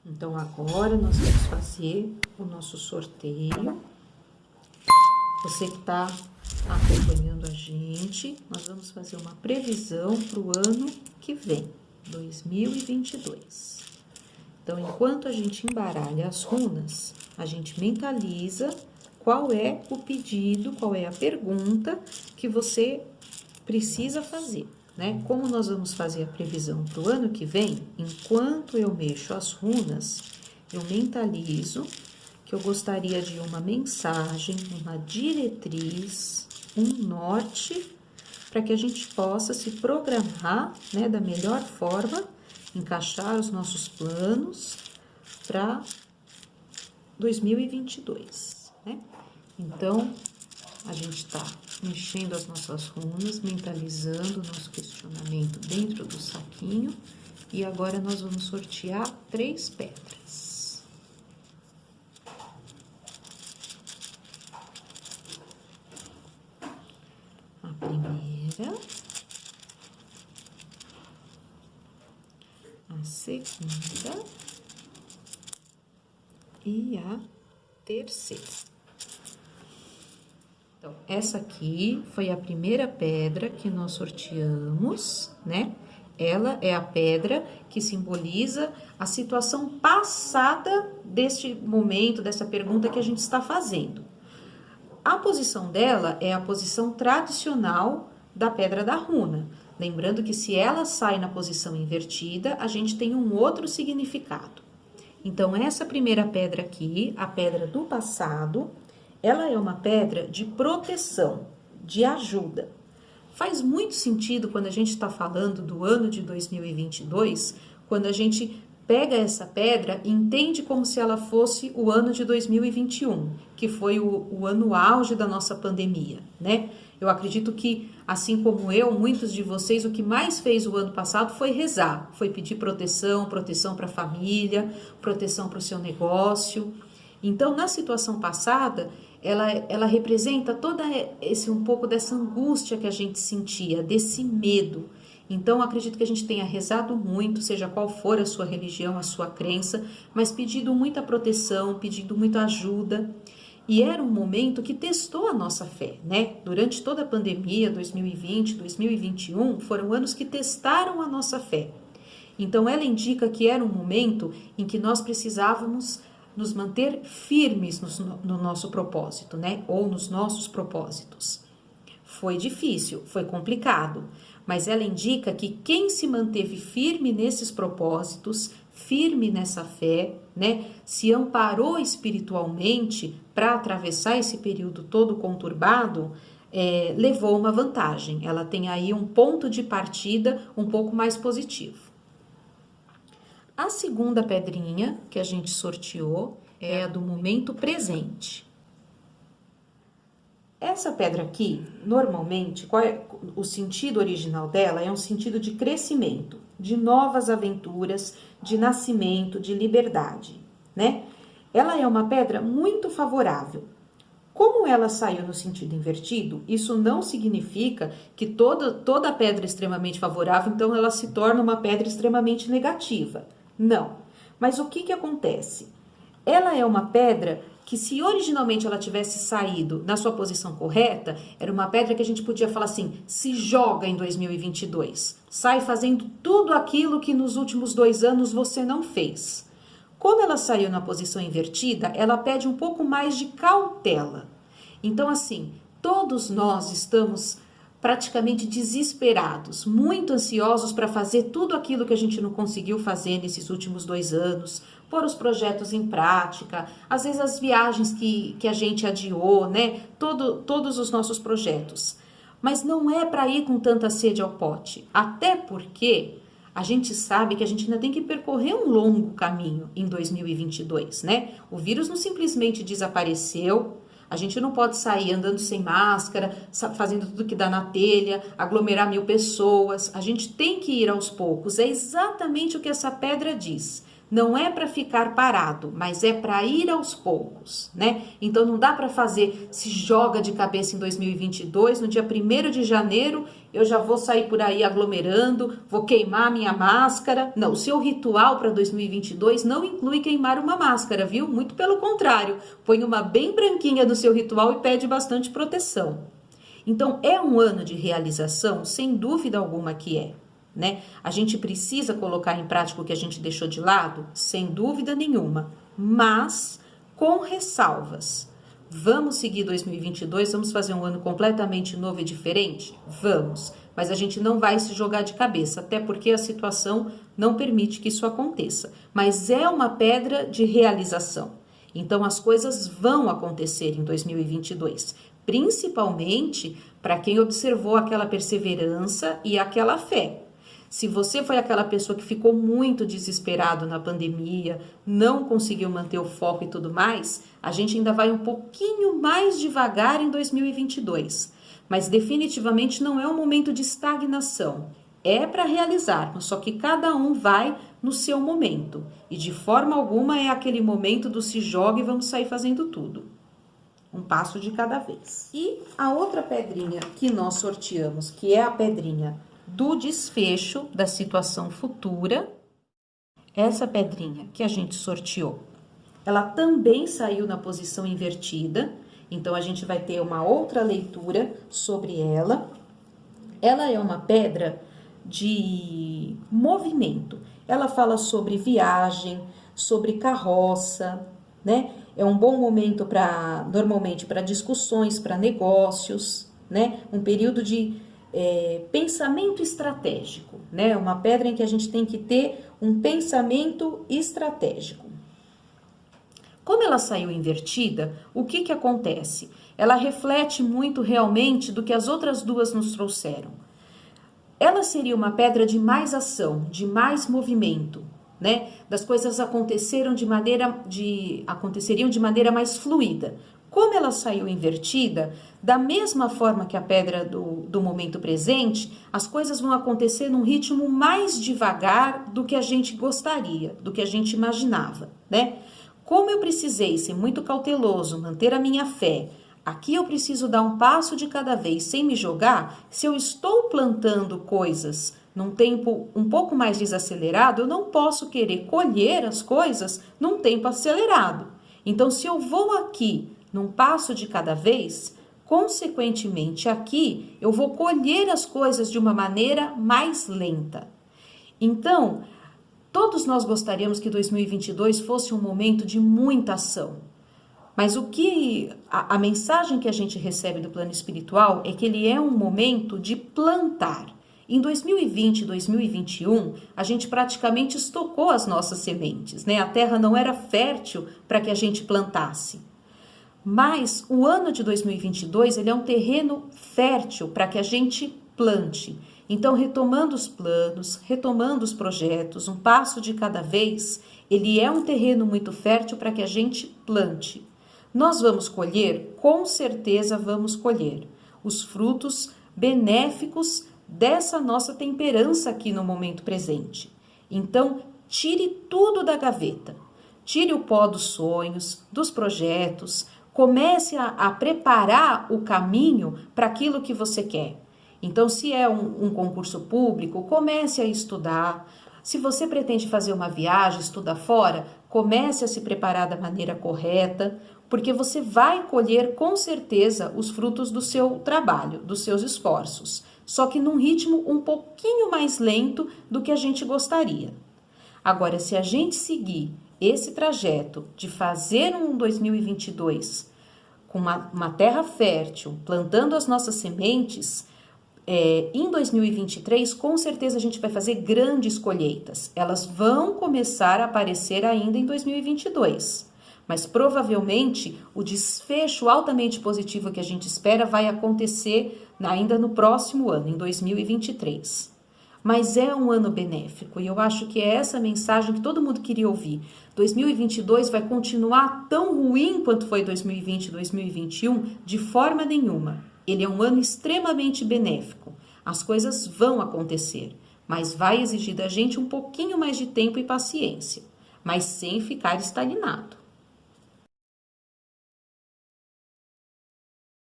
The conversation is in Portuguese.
Então, agora nós vamos fazer o nosso sorteio. Você que está acompanhando a gente, nós vamos fazer uma previsão para o ano que vem, 2022. Então, enquanto a gente embaralha as runas, a gente mentaliza qual é o pedido, qual é a pergunta que você precisa fazer, né? Como nós vamos fazer a previsão para o ano que vem, enquanto eu mexo as runas, eu mentalizo que eu gostaria de uma mensagem, uma diretriz, um norte, para que a gente possa se programar, né, da melhor forma, encaixar os nossos planos para 2022, né? Então, a gente está mexendo as nossas runas, mentalizando o nosso questionamento dentro do saquinho. E agora nós vamos sortear 3 pedras. A primeira, a segunda e a terceira. Então, essa aqui foi a primeira pedra que nós sorteamos, né? Ela é a pedra que simboliza a situação passada deste momento, dessa pergunta que a gente está fazendo. A posição dela é a posição tradicional da pedra da runa. Lembrando que se ela sai na posição invertida, a gente tem um outro significado. Então, essa primeira pedra aqui, a pedra do passado, ela é uma pedra de proteção, de ajuda. Faz muito sentido quando a gente está falando do ano de 2022, quando a gente pega essa pedra e entende como se ela fosse o ano de 2021, que foi o ano auge da nossa pandemia, né? Eu acredito que, assim como eu, muitos de vocês, o que mais fez o ano passado foi rezar, foi pedir proteção para a família, proteção para o seu negócio. Então, na situação passada, ela representa toda um pouco dessa angústia que a gente sentia, desse medo. Então, acredito que a gente tenha rezado muito, seja qual for a sua religião, a sua crença, mas pedindo muita proteção, pedindo muita ajuda. E era um momento que testou a nossa fé, né? Durante toda a pandemia, 2020, 2021, foram anos que testaram a nossa fé. Então, ela indica que era um momento em que nós precisávamos nos manter firmes no nosso propósito, né? Ou nos nossos propósitos. Foi difícil, foi complicado, mas ela indica que quem se manteve firme nesses propósitos, firme nessa fé, né? Se amparou espiritualmente para atravessar esse período todo conturbado, levou uma vantagem. Ela tem aí um ponto de partida um pouco mais positivo. A segunda pedrinha que a gente sorteou é a do momento presente. Essa pedra aqui, normalmente, qual é o sentido original dela? É um sentido de crescimento, de novas aventuras, de nascimento, de liberdade, né? Ela é uma pedra muito favorável. Como ela saiu no sentido invertido, isso não significa que toda pedra extremamente favorável, então ela se torna uma pedra extremamente negativa. Não. Mas o que acontece? Ela é uma pedra que, se originalmente ela tivesse saído na sua posição correta, era uma pedra que a gente podia falar assim, se joga em 2022, sai fazendo tudo aquilo que nos últimos 2 anos você não fez. Como ela saiu na posição invertida, ela pede um pouco mais de cautela. Então, assim, todos nós estamos praticamente desesperados, muito ansiosos para fazer tudo aquilo que a gente não conseguiu fazer nesses últimos 2 anos, pôr os projetos em prática, às vezes as viagens que a gente adiou, né? Todos os nossos projetos. Mas não é para ir com tanta sede ao pote, até porque a gente sabe que a gente ainda tem que percorrer um longo caminho em 2022, né? O vírus não simplesmente desapareceu. A gente não pode sair andando sem máscara, fazendo tudo que dá na telha, aglomerar 1000 pessoas. A gente tem que ir aos poucos. É exatamente o que essa pedra diz. Não é para ficar parado, mas é para ir aos poucos, né? Então não dá para fazer, se joga de cabeça em 2022, no dia 1º de janeiro eu já vou sair por aí aglomerando, vou queimar minha máscara. Não, o seu ritual para 2022 não inclui queimar uma máscara, viu? Muito pelo contrário, põe uma bem branquinha no seu ritual e pede bastante proteção. Então, é um ano de realização? Sem dúvida alguma que é, né? A gente precisa colocar em prática o que a gente deixou de lado? Sem dúvida nenhuma, mas com ressalvas. Vamos seguir 2022? Vamos fazer um ano completamente novo e diferente? Vamos, mas a gente não vai se jogar de cabeça, até porque a situação não permite que isso aconteça. Mas é uma pedra de realização. Então, as coisas vão acontecer em 2022, principalmente para quem observou aquela perseverança e aquela fé. Se você foi aquela pessoa que ficou muito desesperado na pandemia, não conseguiu manter o foco e tudo mais, a gente ainda vai um pouquinho mais devagar em 2022. Mas definitivamente não é um momento de estagnação. É para realizarmos, só que cada um vai no seu momento. E de forma alguma é aquele momento do se joga e vamos sair fazendo tudo. Um passo de cada vez. E a outra pedrinha que nós sorteamos, que é a pedrinha do desfecho da situação futura, essa pedrinha que a gente sorteou, ela também saiu na posição invertida, então a gente vai ter uma outra leitura sobre ela. Ela é uma pedra de movimento, ela fala sobre viagem, sobre carroça, né? É um bom momento normalmente para discussões, para negócios, né? Um período de pensamento estratégico, né? Uma pedra em que a gente tem que ter um pensamento estratégico. Como ela saiu invertida, o que acontece? Ela reflete muito realmente do que as outras duas nos trouxeram. Ela seria uma pedra de mais ação, de mais movimento, né? Das coisas aconteceriam de maneira mais fluida. Como ela saiu invertida, da mesma forma que a pedra do momento presente, as coisas vão acontecer num ritmo mais devagar do que a gente gostaria, do que a gente imaginava, né? Como eu precisei ser muito cauteloso, manter a minha fé, aqui eu preciso dar um passo de cada vez sem me jogar. Se eu estou plantando coisas num tempo um pouco mais desacelerado, eu não posso querer colher as coisas num tempo acelerado. Então, se eu vou aqui num passo de cada vez, consequentemente aqui eu vou colher as coisas de uma maneira mais lenta. Então, todos nós gostaríamos que 2022 fosse um momento de muita ação. Mas a mensagem que a gente recebe do plano espiritual é que ele é um momento de plantar. Em 2020 e 2021, a gente praticamente estocou as nossas sementes, né? A terra não era fértil para que a gente plantasse. Mas o ano de 2022, ele é um terreno fértil para que a gente plante. Então, retomando os planos, retomando os projetos, um passo de cada vez, ele é um terreno muito fértil para que a gente plante. Nós vamos colher? Com certeza vamos colher os frutos benéficos dessa nossa temperança aqui no momento presente. Então, tire tudo da gaveta. Tire o pó dos sonhos, dos projetos. Comece a preparar o caminho para aquilo que você quer. Então, se é um concurso público, comece a estudar. Se você pretende fazer uma viagem, estudar fora, comece a se preparar da maneira correta, porque você vai colher com certeza os frutos do seu trabalho, dos seus esforços, só que num ritmo um pouquinho mais lento do que a gente gostaria. Agora, se a gente seguir esse trajeto de fazer um 2022 com uma terra fértil, plantando as nossas sementes, em 2023, com certeza a gente vai fazer grandes colheitas. Elas vão começar a aparecer ainda em 2022, mas provavelmente o desfecho altamente positivo que a gente espera vai acontecer ainda no próximo ano, em 2023. Mas é um ano benéfico e eu acho que é essa mensagem que todo mundo queria ouvir. 2022 vai continuar tão ruim quanto foi 2020 e 2021? De forma nenhuma. Ele é um ano extremamente benéfico. As coisas vão acontecer, mas vai exigir da gente um pouquinho mais de tempo e paciência, mas sem ficar estagnado.